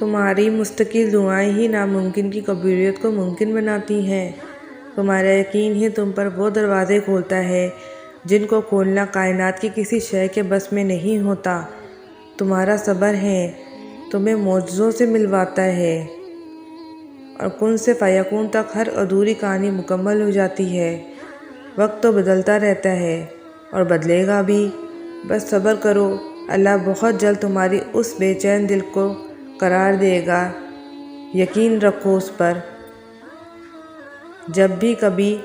تمہاری مستقل دعائیں ہی ناممکن کی قبولیت کو ممکن بناتی ہیں۔ تمہارا یقین ہی تم پر وہ دروازے کھولتا ہے جن کو کھولنا کائنات کی کسی شے کے بس میں نہیں ہوتا۔ تمہارا صبر ہے تمہیں معجزوں سے ملواتا ہے اور کن سے فیکون تک ہر ادھوری کہانی مکمل ہو جاتی ہے۔ وقت تو بدلتا رہتا ہے اور بدلے گا بھی، بس صبر کرو، اللہ بہت جلد تمہاری اس بے چین دل کو قرار دے گا، یقین رکھو اس پر۔ جب بھی کبھی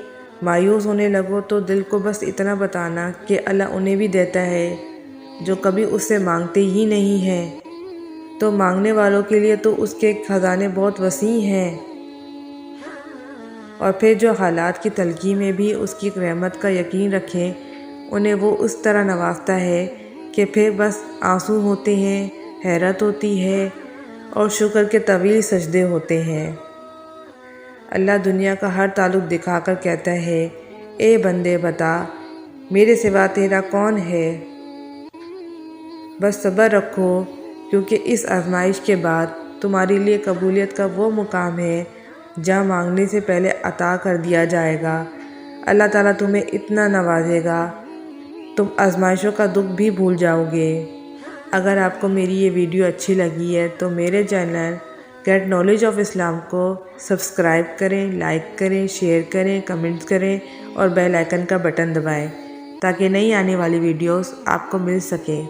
مایوس ہونے لگو تو دل کو بس اتنا بتانا کہ اللہ انہیں بھی دیتا ہے جو کبھی اس سے مانگتے ہی نہیں ہیں، تو مانگنے والوں کے لیے تو اس کے خزانے بہت وسیع ہیں، اور پھر جو حالات کی تلخی میں بھی اس کی رحمت کا یقین رکھیں انہیں وہ اس طرح نوازتا ہے کہ پھر بس آنسو ہوتے ہیں، حیرت ہوتی ہے اور شکر کے طویل سجدے ہوتے ہیں۔ اللہ دنیا کا ہر تعلق دکھا کر کہتا ہے، اے بندے بتا میرے سوا تیرا کون ہے؟ بس صبر رکھو، کیونکہ اس آزمائش کے بعد تمہارے لیے قبولیت کا وہ مقام ہے جہاں مانگنے سے پہلے عطا کر دیا جائے گا۔ اللہ تعالیٰ تمہیں اتنا نوازے گا تم آزمائشوں کا دکھ بھی بھول جاؤ گے۔ اگر آپ کو میری یہ ویڈیو اچھی لگی ہے تو میرے چینل گیٹ نالج آف اسلام کو سبسکرائب کریں، لائک کریں، شیئر کریں، کمنٹس کریں اور بیل آئیکن کا بٹن دبائیں تاکہ نئی آنے والی ویڈیوز آپ کو مل سکیں۔